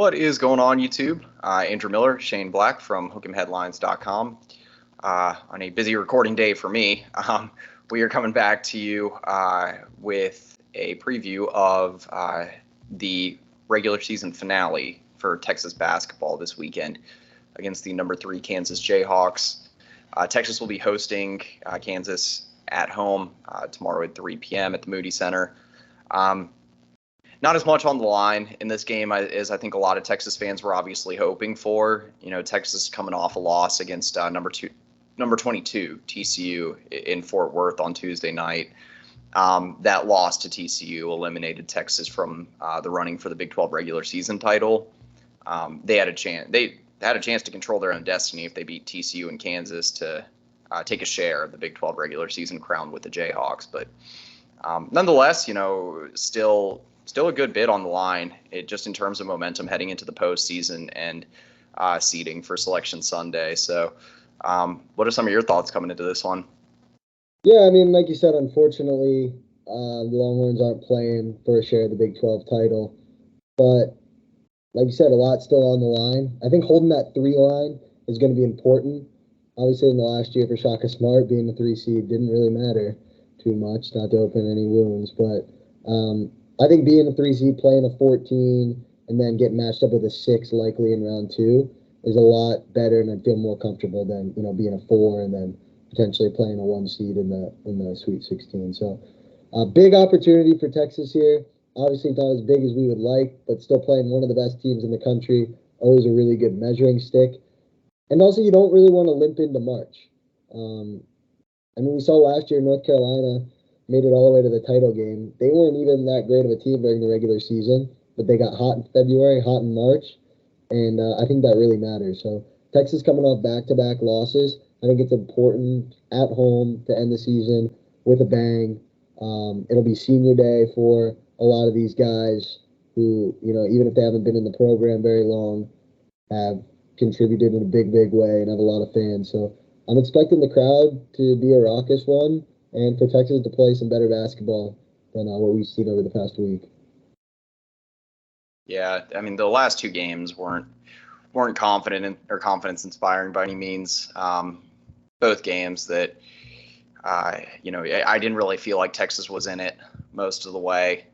What is going on, YouTube? Andrew Miller, Shane Black from hook'emheadlines.com. On a busy recording day for me, we are coming back to you with a preview of the regular season finale for Texas basketball this weekend against the number 3 Kansas Jayhawks. Texas will be hosting Kansas at home tomorrow at 3 p.m. at the Moody Center. Not as much on the line in this game as I think a lot of Texas fans were obviously hoping for. You know, Texas coming off a loss against number 22 TCU in Fort Worth on Tuesday night. That loss to TCU eliminated Texas from the running for the Big 12 regular season title. They had a chance. They had a chance to control their own destiny if they beat TCU and Kansas to take a share of the Big 12 regular season crown with the Jayhawks. But nonetheless, you know, still a good bit on the line, just in terms of momentum heading into the postseason and seeding for Selection Sunday. So what are some of your thoughts coming into this one? Yeah, I mean, like you said, unfortunately, the Longhorns aren't playing for a share of the Big 12 title. But like you said, a lot still on the line. I think holding that 3 line is going to be important. Obviously, in the last year for Shaka Smart, being the 3 seed didn't really matter too much, not to open any wounds. But I think being a 3 seed, playing a 14, and then getting matched up with a 6 likely in round 2 is a lot better, and I feel more comfortable than, you know, being a 4 and then potentially playing a 1 seed in the Sweet 16. So a big opportunity for Texas here. Obviously not as big as we would like, but still playing one of the best teams in the country. Always a really good measuring stick. And also, you don't really want to limp into March. I mean, we saw last year North Carolina made it all the way to the title game. They weren't even that great of a team during the regular season, but they got hot in February, hot in March, and I think that really matters. So Texas coming off back-to-back losses, I think it's important at home to end the season with a bang. It'll be senior day for a lot of these guys who, you know, even if they haven't been in the program very long, have contributed in a big, big way and have a lot of fans. So I'm expecting the crowd to be a raucous one, and for Texas to play some better basketball than what we've seen over the past week. Yeah, I mean, the last 2 games weren't confident or confidence inspiring by any means. Both games that, you know, I didn't really feel like Texas was in it most of the way.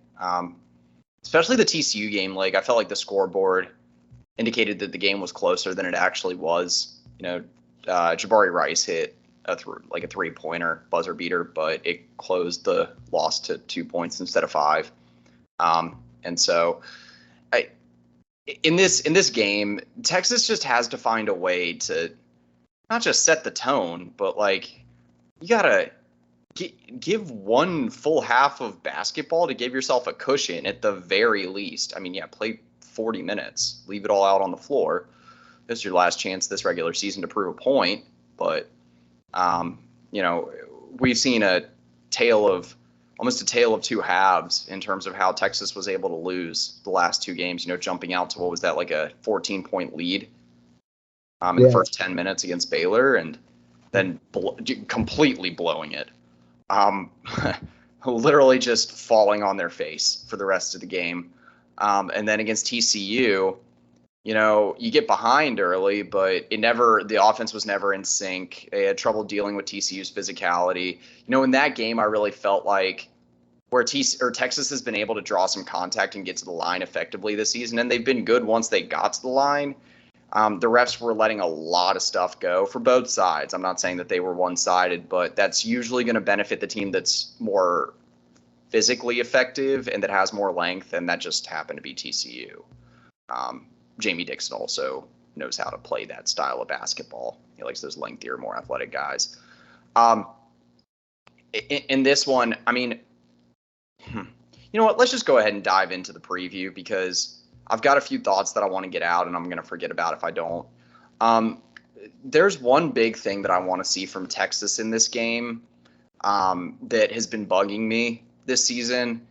Especially the TCU game. Like, I felt like the scoreboard indicated that the game was closer than it actually was. You know, Jabari Rice hit a 3-pointer buzzer beater, but it closed the loss to 2 points instead of 5. And so in this game, Texas just has to find a way to not just set the tone, but like, you gotta give one full half of basketball to give yourself a cushion at the very least. I mean, yeah, play 40 minutes, leave it all out on the floor. This is your last chance this regular season to prove a point, but you know, we've seen almost a tale of 2 halves in terms of how Texas was able to lose the last 2 games, you know, jumping out to, what was that, like a 14-point lead in the first 10 minutes against Baylor, and then completely blowing it. Literally just falling on their face for the rest of the game. And then against TCU, you know, you get behind early, but the offense was never in sync. They had trouble dealing with TCU's physicality. You know, in that game, I really felt like where Texas has been able to draw some contact and get to the line effectively this season, and they've been good once they got to the line. The refs were letting a lot of stuff go for both sides. I'm not saying that they were one-sided, but that's usually going to benefit the team that's more physically effective and that has more length, and that just happened to be TCU. Jamie Dixon also knows how to play that style of basketball. He likes those lengthier, more athletic guys. In this one, I mean, you know what? Let's just go ahead and dive into the preview, because I've got a few thoughts that I want to get out, and I'm going to forget about if I don't. There's one big thing that I want to see from Texas in this game that has been bugging me this season.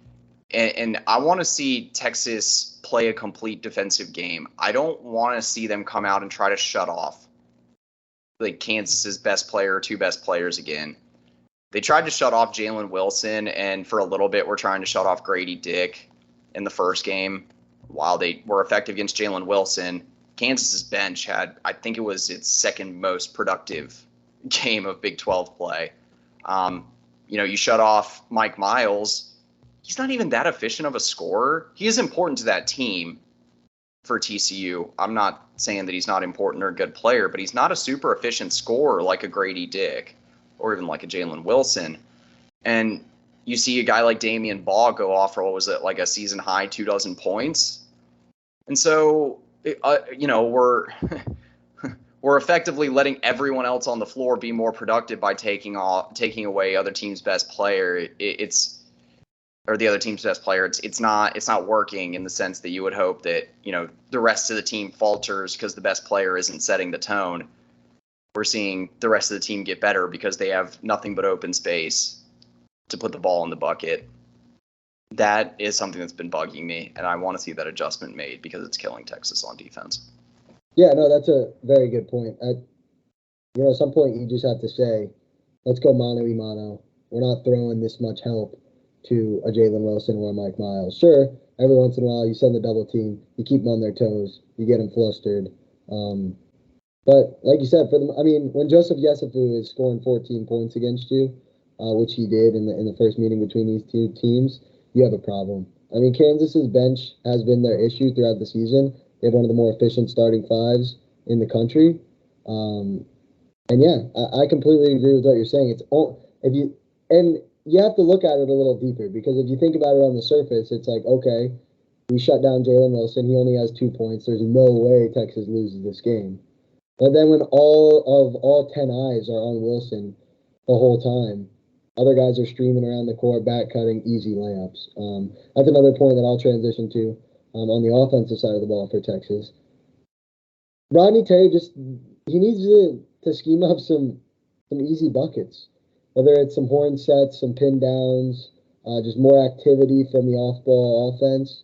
And I want to see Texas play a complete defensive game. I don't want to see them come out and try to shut off like Kansas's best player or 2 best players again. They tried to shut off Jalen Wilson, and for a little bit, we're trying to shut off Grady Dick in the first game. while they were effective against Jalen Wilson, Kansas's bench had, I think it was its second most productive game of Big 12 play. You shut off Mike Miles. He's not even that efficient of a scorer. He is important to that team for TCU. I'm not saying that he's not important or a good player, but he's not a super efficient scorer like a Grady Dick or even like a Jalen Wilson. And you see a guy like Damian Baugh go off for, what was it, like a season high 24 points. And so, we're effectively letting everyone else on the floor be more productive by taking away other team's best player. The other team's best player. It's not working in the sense that you would hope that, the rest of the team falters because the best player isn't setting the tone. We're seeing the rest of the team get better because they have nothing but open space to put the ball in the bucket. That is something that's been bugging me, and I want to see that adjustment made because it's killing Texas on defense. Yeah, no, that's a very good point. At some point you just have to say, let's go mano-a-mano. We're not throwing this much help to a Jalen Wilson or a Mike Miles. Sure, every once in a while you send the double team, you keep them on their toes, you get them flustered. But like you said, when Joseph Yesufu is scoring 14 points against you, which he did in the first meeting between these two teams, you have a problem. Kansas's bench has been their issue throughout the season. They have one of the more efficient starting fives in the country. And yeah, I completely agree with what you're saying. You have to look at it a little deeper, because if you think about it on the surface, it's like, okay, we shut down Jalen Wilson. He only has 2 points. There's no way Texas loses this game. But then when all 10 eyes are on Wilson the whole time, other guys are streaming around the court, back cutting, easy layups. That's another point that I'll transition to on the offensive side of the ball for Texas. Rodney Terry he needs to scheme up some easy buckets, whether it's some horn sets, some pin downs, just more activity from the off-ball offense.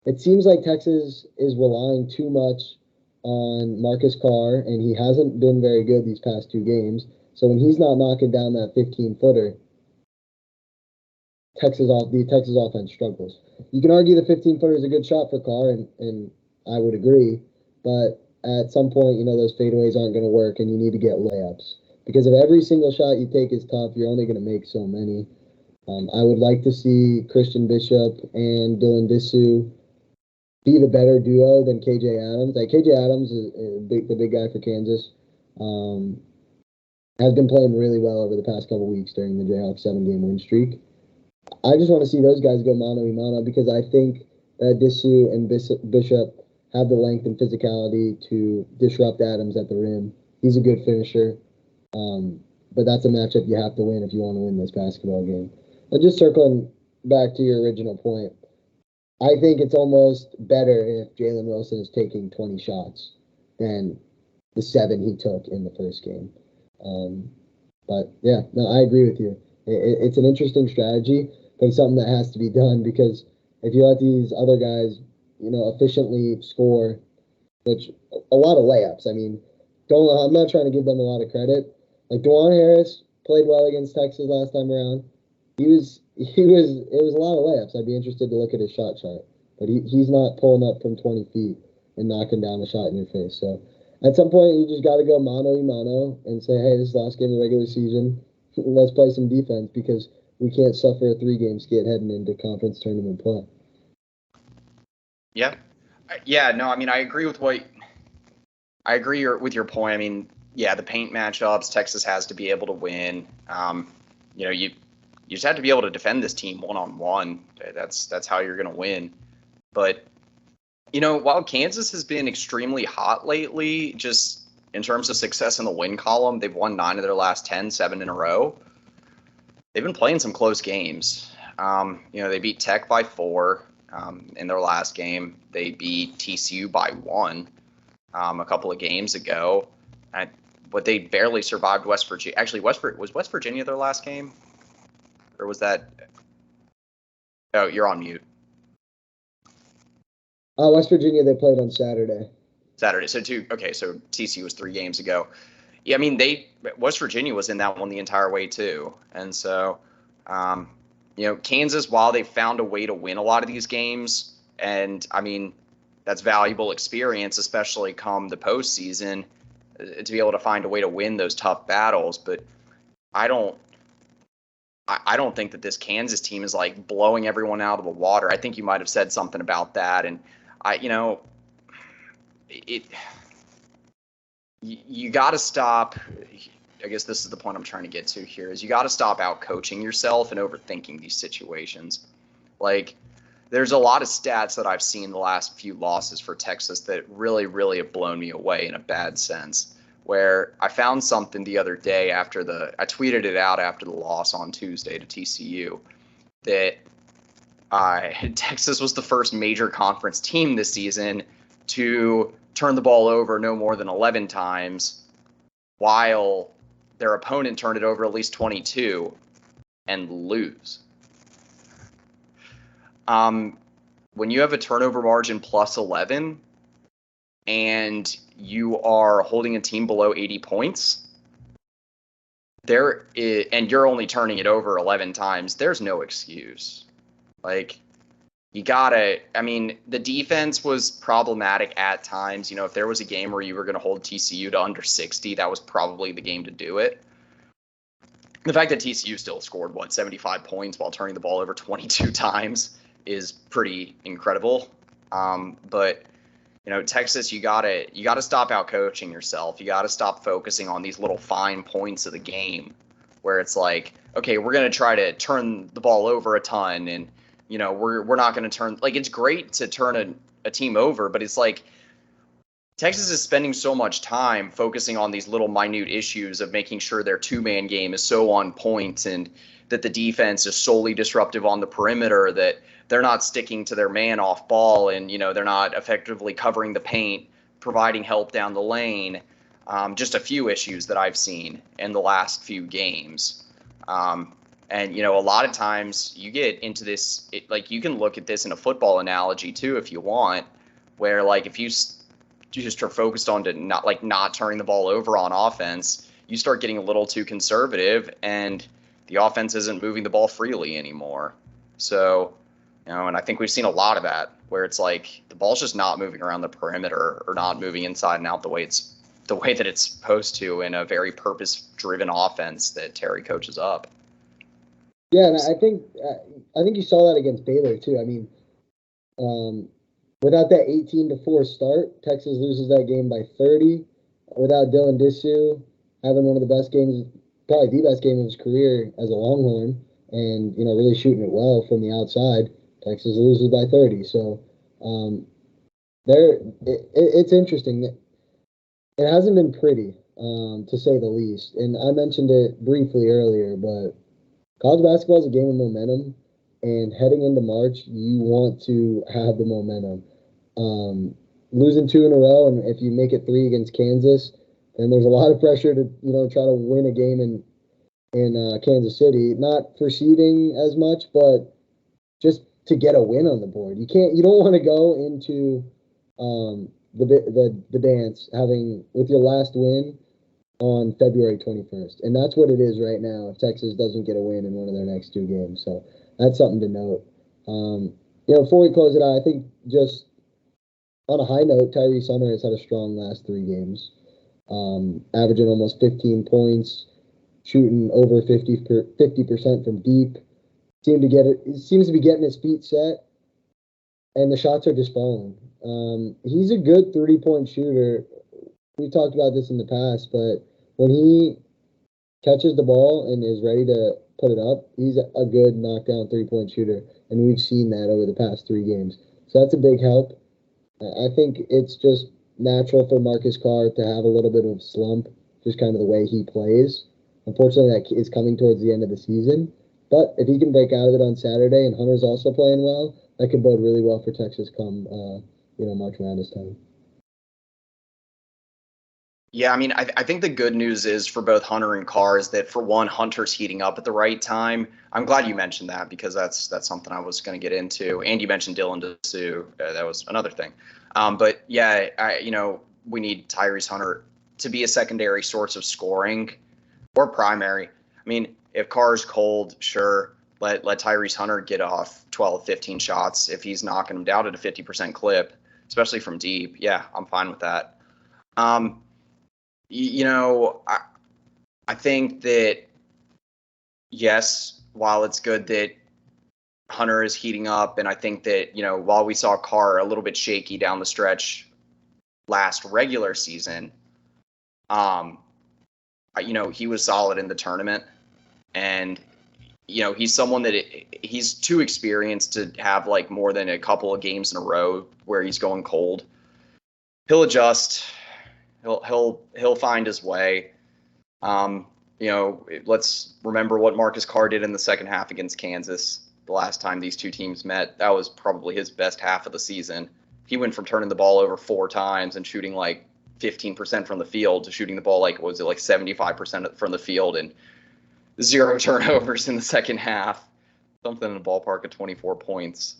It seems like Texas is relying too much on Marcus Carr, and he hasn't been very good these past 2 games. So when he's not knocking down that 15-footer, the Texas offense struggles. You can argue the 15-footer is a good shot for Carr, and I would agree. But at some point, those fadeaways aren't going to work, and you need to get layups. Because if every single shot you take is tough, you're only going to make so many. I would like to see Christian Bishop and Dylan Disu be the better duo than KJ Adams. Like, KJ Adams is the big guy for Kansas. Has been playing really well over the past couple weeks during the Jayhawks 7-game win streak. I just want to see those guys go mano-a-mano, because I think that Disu and Bishop have the length and physicality to disrupt Adams at the rim. He's a good finisher. But that's a matchup you have to win if you want to win this basketball game. But just circling back to your original point, I think it's almost better if Jalen Wilson is taking 20 shots than the 7 he took in the first game. But yeah, no, I agree with you. It's an interesting strategy, but it's something that has to be done, because if you let these other guys, efficiently score, which a lot of layups. I'm not trying to give them a lot of credit. Like, DeJuan Harris played well against Texas last time around. It was a lot of layups. I'd be interested to look at his shot chart, but he's not pulling up from 20 feet and knocking down a shot in your face. So at some point, you just got to go mano-a-mano and say, hey, this is the last game of the regular season. Let's play some defense, because we can't suffer a 3-game skid heading into conference tournament play. Yeah. No, I agree with with your point. The paint matchups, Texas has to be able to win. You just have to be able to defend this team one-on-one. That's how you're going to win. But, while Kansas has been extremely hot lately, just in terms of success in the win column, they've won 9 of their last 10, 7 in a row. They've been playing some close games. They beat Tech by 4 in their last game. They beat TCU by 1 a couple of games ago. But they barely survived West Virginia. Actually, was West Virginia their last game? Or was that? Oh, you're on mute. West Virginia, they played on Saturday. So TCU was 3 games ago. Yeah, West Virginia was in that one the entire way too. And so, Kansas, while they found a way to win a lot of these games, and that's valuable experience, especially come the postseason, to be able to find a way to win those tough battles. But I don't think that this Kansas team is like blowing everyone out of the water. I think you might have said something about that, and you got to stop. I guess this is the point I'm trying to get to here, is you got to stop out coaching yourself and overthinking these situations. Like, there's a lot of stats that I've seen the last few losses for Texas that really, really have blown me away in a bad sense, where I found something the other day I tweeted it out after the loss on Tuesday to TCU, that Texas was the first major conference team this season to turn the ball over no more than 11 times, while their opponent turned it over at least 22 and lose. When you have a turnover margin plus 11 and you are holding a team below 80 points, and you're only turning it over 11 times, there's no excuse. Like, the defense was problematic at times. If there was a game where you were going to hold TCU to under 60, that was probably the game to do it. The fact that TCU still scored 75 points while turning the ball over 22 times is pretty incredible. But Texas, you gotta stop out coaching yourself. You gotta stop focusing on these little fine points of the game, where it's like, okay, we're gonna try to turn the ball over a ton, and we're not gonna turn. Like, it's great to turn a team over, but it's like Texas is spending so much time focusing on these little minute issues of making sure their two-man game is so on point, and that the defense is solely disruptive on the perimeter, that they're not sticking to their man off ball, and they're not effectively covering the paint, providing help down the lane. Just a few issues that I've seen in the last few games. And a lot of times you get into this, you can look at this in a football analogy too, if you want, where like if you just are focused on not turning the ball over on offense, you start getting a little too conservative, and the offense isn't moving the ball freely anymore. So, and I think we've seen a lot of that, where it's like the ball's just not moving around the perimeter or not moving inside and out the way that it's supposed to in a very purpose-driven offense that Terry coaches up. Yeah, and I think you saw that against Baylor too. I mean, without that 18-4 start, Texas loses that game by 30. Without Dylan Disu having one of the best games, probably the best game of his career as a Longhorn, and really shooting it well from the outside, Texas loses by 30. So it's interesting that it hasn't been pretty, to say the least. And I mentioned it briefly earlier, but college basketball is a game of momentum, and heading into March, you want to have the momentum. Losing 2 in a row, and if you make it 3 against Kansas, then there's a lot of pressure to try to win a game in Kansas City. Not for seeding as much, but just to get a win on the board. You don't want to go into the dance with your last win on February 21st, and that's what it is right now if Texas doesn't get a win in one of their next 2 games. So that's something to note. Before we close it out, I think just on a high note, Tyrese Hunter has had a strong last 3 games, averaging almost 15 points, shooting over 50% from deep. He seems to be getting his feet set, and the shots are just falling. He's a good 3-point shooter. We talked about this in the past, but when he catches the ball and is ready to put it up, he's a good knockdown 3-point shooter, and we've seen that over the past 3 games. So that's a big help. I think it's just natural for Marcus Carr to have a little bit of slump, just kind of the way he plays. Unfortunately, that is coming towards the end of the season. But if he can break out of it on Saturday, and Hunter's also playing well, that could bode really well for Texas come March Madness time. Yeah, I think the good news is for both Hunter and Carr is that, for one, Hunter's heating up at the right time. I'm glad you mentioned that, because that's something I was going to get into. And you mentioned Dylan Disu. That was another thing. But yeah, we need Tyrese Hunter to be a secondary source of scoring, or primary. If Carr's cold, sure, let Tyrese Hunter get off 12, 15 shots if he's knocking them down at a 50% clip. especially from deep. Yeah, I'm fine with that. I think that, yes, while it's good that Hunter is heating up, and I think that, while we saw Carr a little bit shaky down the stretch last regular season, he was solid in the tournament. And, he's someone that he's too experienced to have like more than a couple of games in a row where he's going cold. He'll adjust. He'll find his way. Let's remember what Marcus Carr did in the second half against Kansas the last time these two teams met. That was probably his best half of the season. He went from turning the ball over 4 times and shooting like 15% from the field to shooting the ball like 75% from the field and 0 turnovers in the second half. Something in the ballpark of 24 points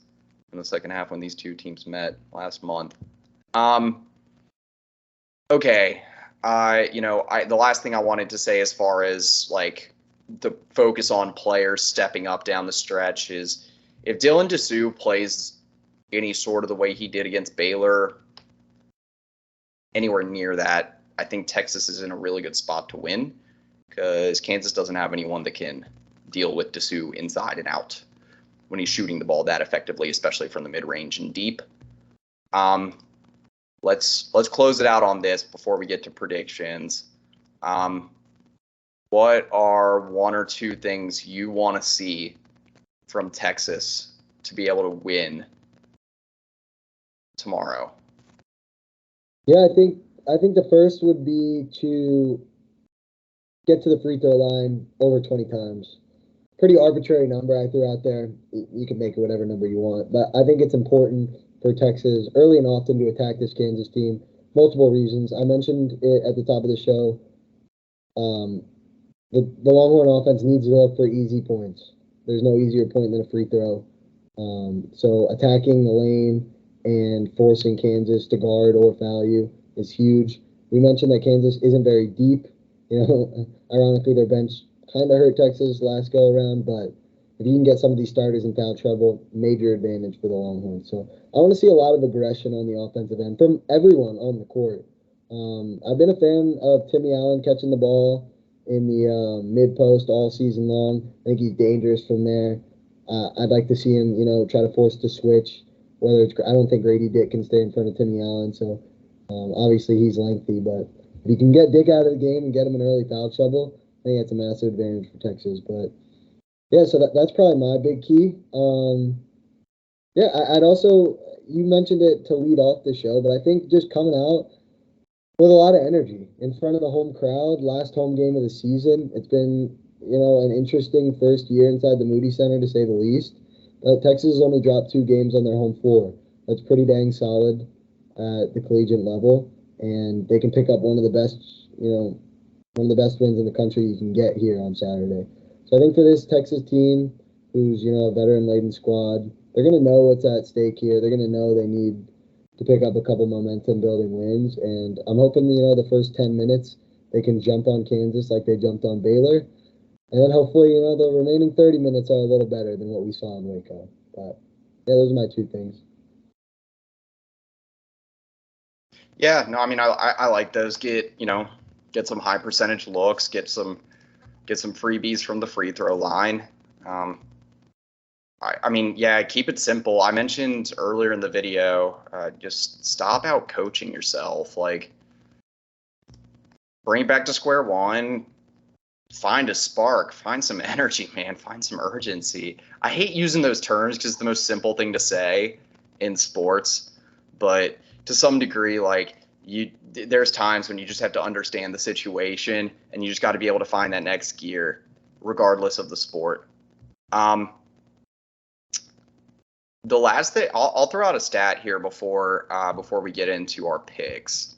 in the second half when these two teams met last month. Okay. The last thing I wanted to say as far as like the focus on players stepping up down the stretch is if Dylan Dessou plays any sort of the way he did against Baylor, anywhere near that, I think Texas is in a really good spot to win because Kansas doesn't have anyone that can deal with Dessou inside and out when he's shooting the ball that effectively, especially from the mid-range and deep. Let's close it out on this before we get to predictions. What are 1 or 2 things you want to see from Texas to be able to win tomorrow? Yeah, I think the first would be to get to the free throw line over 20 times. Pretty arbitrary number I threw out there. You can make it whatever number you want, but I think it's important for Texas early and often to attack this Kansas team. Multiple reasons. I mentioned it at the top of the show. The Longhorn offense needs to look for easy points. There's no easier point than a free throw. So attacking the lane and forcing Kansas to guard or foul you is huge. We mentioned that Kansas isn't very deep. Ironically, their bench kind of hurt Texas last go around, but if you can get some of these starters in foul trouble, major advantage for the Longhorns. So I want to see a lot of aggression on the offensive end from everyone on the court. I've been a fan of Timmy Allen catching the ball in the mid-post all season long. I think he's dangerous from there. I'd like to see him, try to force the switch. I don't think Grady Dick can stay in front of Timmy Allen, so obviously he's lengthy. But if you can get Dick out of the game and get him in early foul trouble, I think that's a massive advantage for Texas. But yeah, so that's probably my big key. I'd also, you mentioned it to lead off the show, but I think just coming out with a lot of energy in front of the home crowd, last home game of the season. It's been, an interesting first year inside the Moody Center, to say the least. But Texas has only dropped 2 games on their home floor. That's pretty dang solid at the collegiate level, and they can pick up one of the best wins in the country you can get here on Saturday. So I think for this Texas team, who's, a veteran-laden squad, they're going to know what's at stake here. They're going to know they need to pick up a couple momentum-building wins. And I'm hoping, the first 10 minutes, they can jump on Kansas like they jumped on Baylor. And then hopefully, the remaining 30 minutes are a little better than what we saw in Waco. But, yeah, those are my 2 things. Yeah, no, I mean, I like those. Get some high percentage looks, get some freebies from the free throw line. Keep it simple. I mentioned earlier in the video, just stop out coaching yourself. Like, bring it back to square one. Find a spark. Find some energy, man. Find some urgency. I hate using those terms because it's the most simple thing to say in sports, but to some degree, like, there's times when you just have to understand the situation and you just got to be able to find that next gear regardless of the sport. The last thing, I'll throw out a stat here before we get into our picks.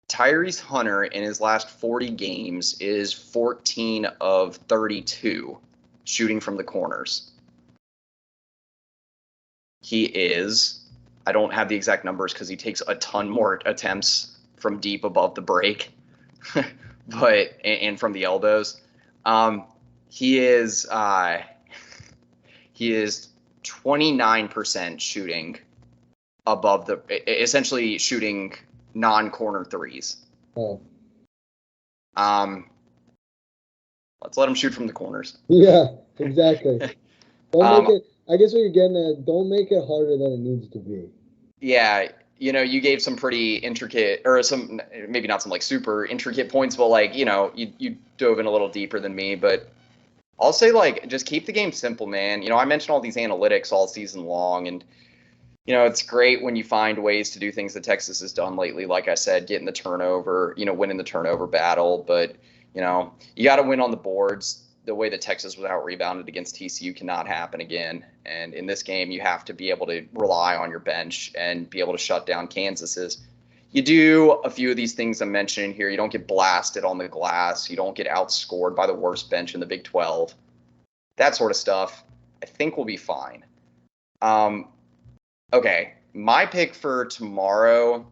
Tyrese Hunter in his last 40 games is 14 of 32 shooting from the corners. He is, I don't have the exact numbers because he takes a ton more attempts from deep above the break, and from the elbows. He is 29% shooting above essentially shooting non-corner threes. Oh. Let's let them shoot from the corners. Yeah, exactly. Don't make it. I guess what you're getting at, don't make it harder than it needs to be. Yeah, you gave some pretty intricate, or some, maybe not some like super intricate points, but like, you dove in a little deeper than me. But I'll say, like, just keep the game simple, man. I mentioned all these analytics all season long, and it's great when you find ways to do things that Texas has done lately. Like I said, getting the turnover, winning the turnover battle. But, you got to win on the boards. The way that Texas was out-rebounded against TCU cannot happen again. And in this game, you have to be able to rely on your bench and be able to shut down Kansas's. You do a few of these things I'm mentioning here. You don't get blasted on the glass. You don't get outscored by the worst bench in the Big 12. That sort of stuff, I think, will be fine. Okay, my pick for tomorrow,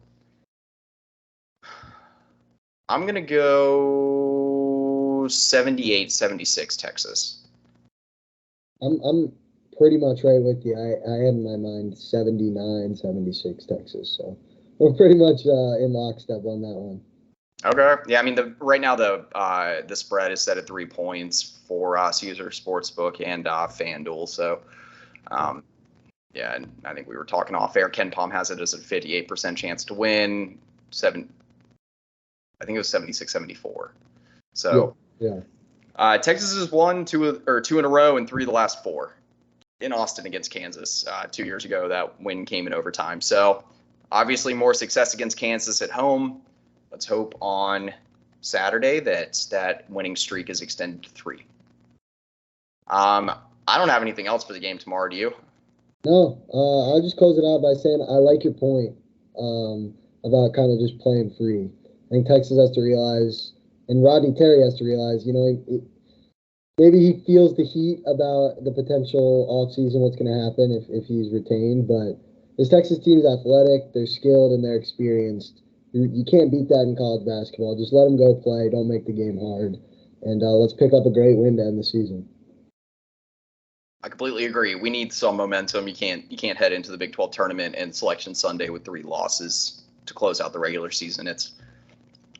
I'm going to go 78-76 Texas. I'm pretty much right with you. I had in my mind 79-76 Texas. So we're pretty much in lockstep on that one. Okay. Yeah, I mean, right now the spread is set at 3 points for Caesar Sportsbook and FanDuel. So, yeah, and I think we were talking off air. Ken Palm has it as a 58% chance to win. I think it was 76-74. So, yeah. Texas has won two in a row and 3 of the last 4 in Austin against Kansas 2 years ago. That win came in overtime. So, obviously, more success against Kansas at home. Let's hope on Saturday that winning streak is extended to 3. I don't have anything else for the game tomorrow. Do you? No, I'll just close it out by saying I like your point about kind of just playing free. I think Texas has to realize, and Rodney Terry has to realize, maybe he feels the heat about the potential offseason, what's going to happen if he's retained. But this Texas team is athletic, they're skilled, and they're experienced. You can't beat that in college basketball. Just let them go play. Don't make the game hard. And let's pick up a great win to end the season. I completely agree. We need some momentum. You can't head into the Big 12 tournament and Selection Sunday with 3 losses to close out the regular season.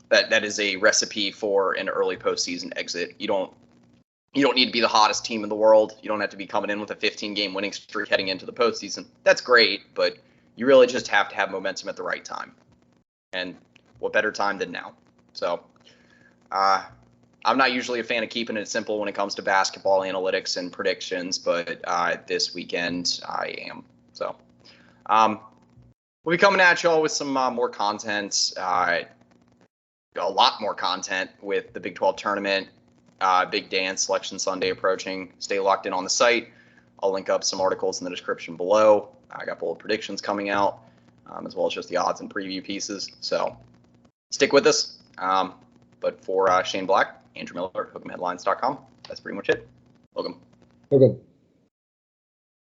That is a recipe for an early postseason exit. You don't need to be the hottest team in the world. You don't have to be coming in with a 15-game winning streak heading into the postseason. That's great, but you really just have to have momentum at the right time. And what better time than now? So I'm not usually a fan of keeping it simple when it comes to basketball analytics and predictions, but this weekend I am. So we'll be coming at y'all with some more content, a lot more content with the Big 12 tournament, Big Dance Selection Sunday approaching. Stay locked in on the site. I'll link up some articles in the description below. I got bold predictions coming out, as well as just the odds and preview pieces. So stick with us. But for Shane Black, Andrew Miller, Hook'emHeadlines.com, that's pretty much it. Welcome.